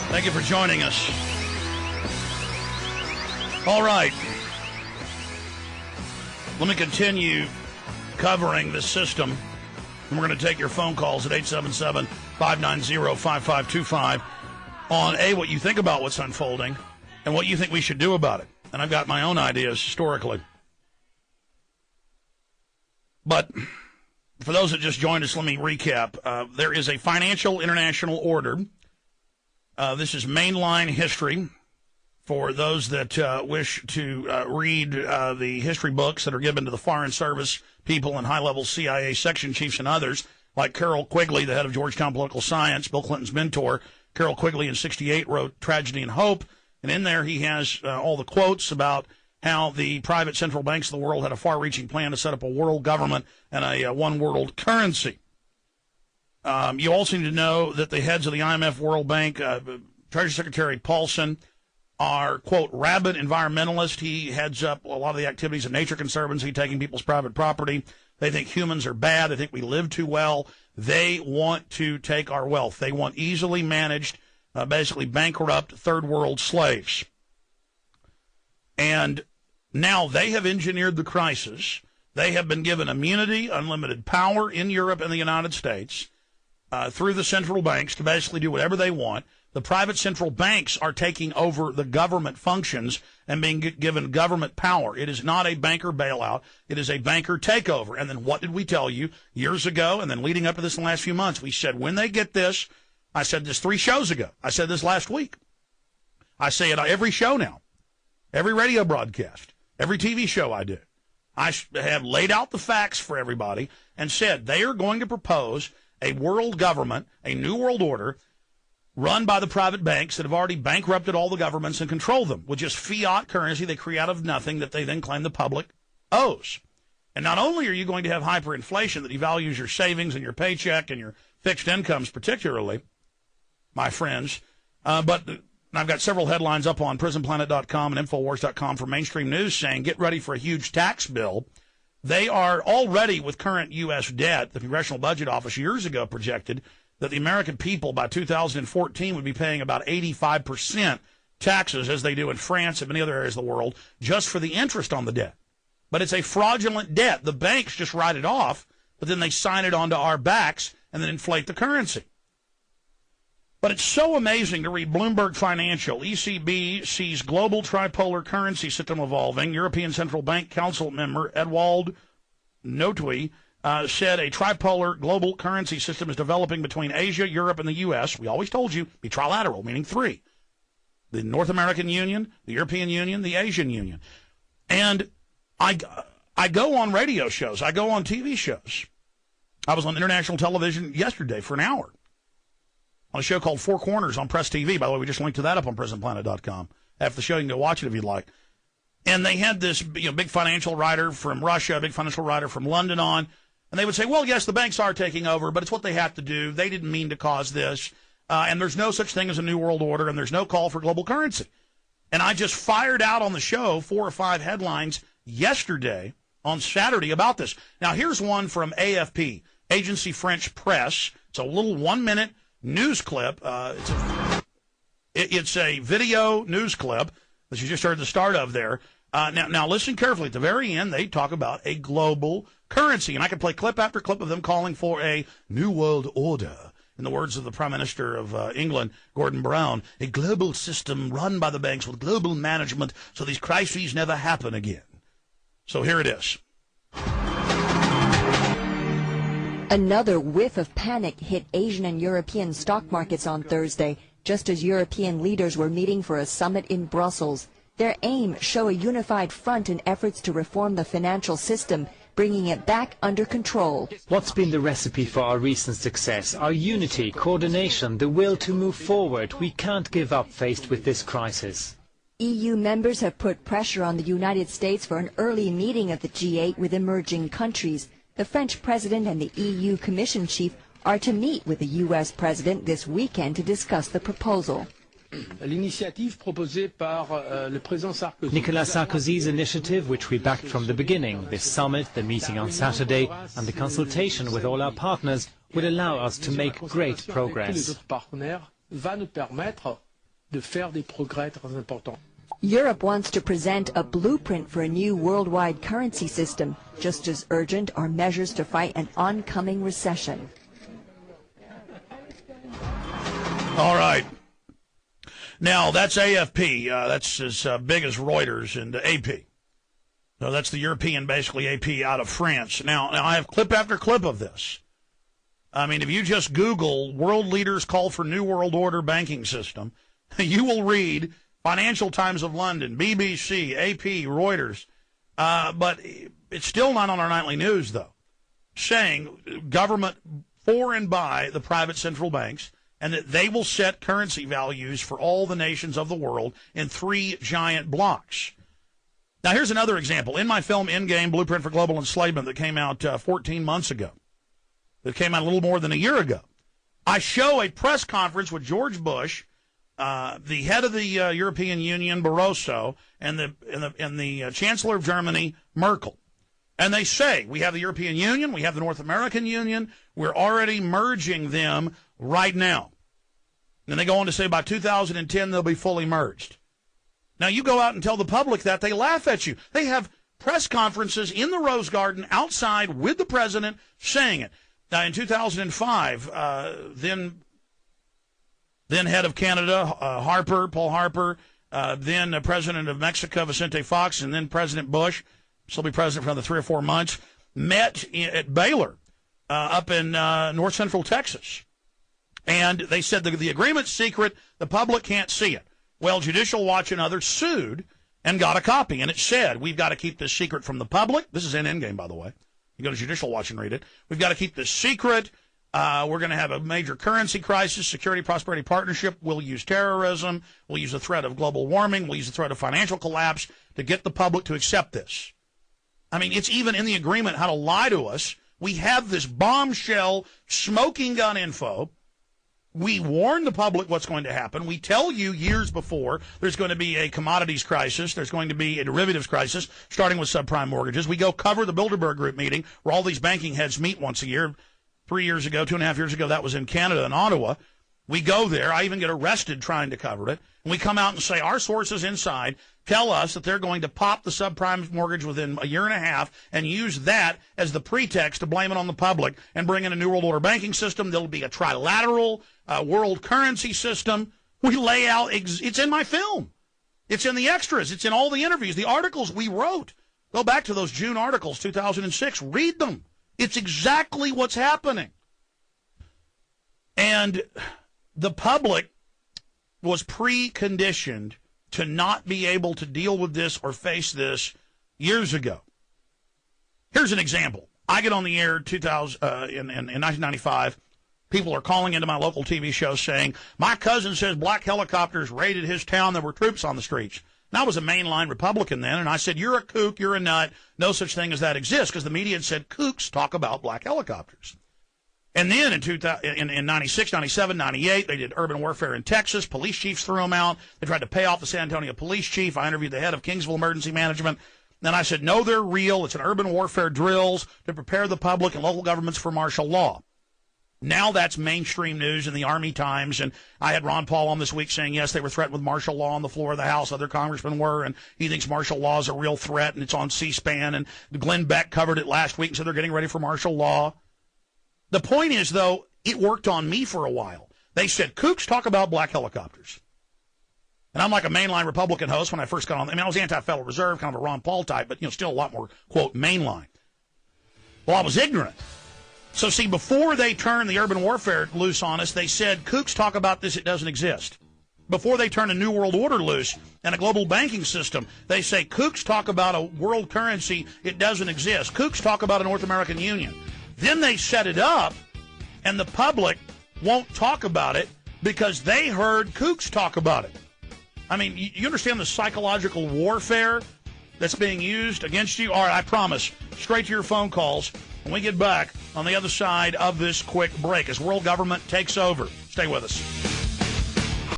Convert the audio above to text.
Thank you for joining us. All right. Let me continue covering this system. And we're going to take your phone calls at 877-590-5525 on, A, what you think about what's unfolding and what you think we should do about it. And I've got my own ideas historically. But for those that just joined us, let me recap. There is a financial international order. This is mainline history for those that wish to read the history books that are given to the Foreign Service people and high-level CIA section chiefs and others, like Carroll Quigley, the head of Georgetown Political Science, Bill Clinton's mentor. Carroll Quigley in '68 wrote Tragedy and Hope, and in there he has all the quotes about how the private central banks of the world had a far-reaching plan to set up a world government and a one-world currency. You also need to know that the heads of the IMF, World Bank, Treasury Secretary Paulson are, quote, rabid environmentalists. He heads up a lot of the activities of Nature Conservancy, taking people's private property. They think humans are bad. They think we live too well. They want to take our wealth. They want easily managed, basically bankrupt third world slaves. And now they have engineered the crisis. They have been given immunity, unlimited power in Europe and the United States through the central banks to basically do whatever they want. The private central banks are taking over the government functions and being given government power. It is not a banker bailout. It is a banker takeover. And then what did we tell you years ago and then leading up to this in the last few months? We said when they get this, I said this 3 shows ago. I said this last week. I say it on every show now, every radio broadcast, every TV show I do. I have laid out the facts for everybody and said they are going to propose a world government, a new world order, run by the private banks that have already bankrupted all the governments and control them with just fiat currency they create out of nothing that they then claim the public owes. And not only are you going to have hyperinflation that devalues your savings and your paycheck and your fixed incomes particularly, my friends, but I've got several headlines up on prisonplanet.com and Infowars.com for mainstream news saying get ready for a huge tax bill. They are already with current U.S. debt. The Congressional Budget Office years ago projected that the American people by 2014 would be paying about 85% taxes as they do in France and many other areas of the world just for the interest on the debt. But it's a fraudulent debt. The banks just write it off, but then they sign it onto our backs and then inflate the currency. But it's so amazing to read Bloomberg Financial. ECB sees global tripolar currency system evolving. European Central Bank Council member Edwald Notui said a tripolar global currency system is developing between Asia, Europe, and the U.S. We always told you, be trilateral, meaning 3. The North American Union, the European Union, the Asian Union. And I go on radio shows. I go on TV shows. I was on international television yesterday for an hour on a show called Four Corners on Press TV. By the way, we just linked to that up on prisonplanet.com. After the show, you can go watch it if you'd like. And they had this big financial writer from Russia, a big financial writer from London on. And they would say, well, yes, the banks are taking over, but it's what they have to do. They didn't mean to cause this. And there's no such thing as a new world order, and there's no call for global currency. And I just fired out on the show 4 or 5 headlines yesterday on Saturday about this. Now, here's one from AFP, Agency French Press. It's a little 1-minute news clip. It's a video news clip that you just heard the start of there. Now listen carefully. At the very end, they talk about a global currency, and I can play clip after clip of them calling for a new world order. In the words of the Prime Minister of England, Gordon Brown, a global system run by the banks with global management so these crises never happen again. So here it is. Another whiff of panic hit Asian and European stock markets on Thursday, just as European leaders were meeting for a summit in Brussels. Their aim, show a unified front in efforts to reform the financial system, bringing it back under control. What's been the recipe for our recent success? Our unity, coordination, the will to move forward. We can't give up faced with this crisis. EU members have put pressure on the United States for an early meeting of the G8 with emerging countries. The French president and the EU Commission chief are to meet with the U.S. president this weekend to discuss the proposal. Nicolas Sarkozy's initiative, which we backed from the beginning, this summit, the meeting on Saturday, and the consultation with all our partners would allow us to make great progress. de faire des progrès très importants. Europe wants to present a blueprint for a new worldwide currency system. Just as urgent are measures to fight an oncoming recession. All right. Now, that's AFP. That's as big as Reuters and AP. So that's the European, basically, AP out of France. Now, I have clip after clip of this. I mean, if you just Google world leaders call for new world order banking system, you will read Financial Times of London, BBC, AP, Reuters. But it's still not on our nightly news, though, saying government for and by the private central banks, and that they will set currency values for all the nations of the world in 3 giant blocks. Now, here's another example. In my film Endgame, Blueprint for Global Enslavement, that came out 14 months ago, that came out a little more than a year ago, I show a press conference with George Bush, the head of the European Union, Barroso, and the Chancellor of Germany, Merkel. And they say, we have the European Union, we have the North American Union, we're already merging them right now. And they go on to say by 2010 they'll be fully merged. Now, you go out and tell the public that, they laugh at you. They have press conferences in the Rose Garden outside with the president saying it. Now, in 2005, then head of Canada, Paul Harper, then President of Mexico, Vicente Fox, and then President Bush, still be president for another 3 or 4 months, met at Baylor up in north central Texas. And they said the agreement's secret, the public can't see it. Well, Judicial Watch and others sued and got a copy, and it said, we've got to keep this secret from the public. This is in Endgame, by the way. You go to Judicial Watch and read it. We've got to keep this secret. We're going to have a major currency crisis, security prosperity partnership. We'll use terrorism. We'll use the threat of global warming. We'll use the threat of financial collapse to get the public to accept this. I mean, it's even in the agreement how to lie to us. We have this bombshell smoking gun info. We warn the public what's going to happen. We tell you years before there's going to be a commodities crisis. There's going to be a derivatives crisis, starting with subprime mortgages. We go cover the Bilderberg Group meeting where all these banking heads meet once a year. 3 years ago, 2.5 years ago, that was in Canada, in Ottawa. We go there. I even get arrested trying to cover it. And we come out and say, our sources inside tell us that they're going to pop the subprime mortgage within a year and a half and use that as the pretext to blame it on the public and bring in a new world order banking system. There'll be a trilateral world currency system. We lay out, it's in my film. It's in the extras. It's in all the interviews, the articles we wrote. Go back to those June articles, 2006. Read them. It's exactly what's happening. And the public was preconditioned to not be able to deal with this or face this years ago. Here's an example. I get on the air in 1995. People are calling into my local TV show saying, my cousin says black helicopters raided his town. There were troops on the streets. And I was a mainline Republican then, and I said, you're a kook, you're a nut. No such thing as that exists, because the media had said kooks talk about black helicopters. And then in 96, 97, 98, they did urban warfare in Texas. Police chiefs threw them out. They tried to pay off the San Antonio police chief. I interviewed the head of Kingsville Emergency Management. Then I said, no, they're real. It's an urban warfare drills to prepare the public and local governments for martial law. Now that's mainstream news in the Army Times, and I had Ron Paul on this week saying, yes, they were threatened with martial law on the floor of the House. Other congressmen were, and he thinks martial law is a real threat, and it's on C-SPAN, and Glenn Beck covered it last week and said they're getting ready for martial law. The point is, though, it worked on me for a while. They said, kooks talk about black helicopters. And I'm like a mainline Republican host when I first got on. I mean, I was anti-Federal Reserve, kind of a Ron Paul type, but, still a lot more, quote, mainline. Well, I was ignorant. So, see, before they turned the urban warfare loose on us, they said, kooks talk about this, it doesn't exist. Before they turn a new world order loose and a global banking system, they say, kooks talk about a world currency, it doesn't exist. Kooks talk about a North American Union. Then they set it up, and the public won't talk about it because they heard kooks talk about it. I mean, you understand the psychological warfare that's being used against you? All right, I promise, straight to your phone calls when we get back on the other side of this quick break as world government takes over. Stay with us.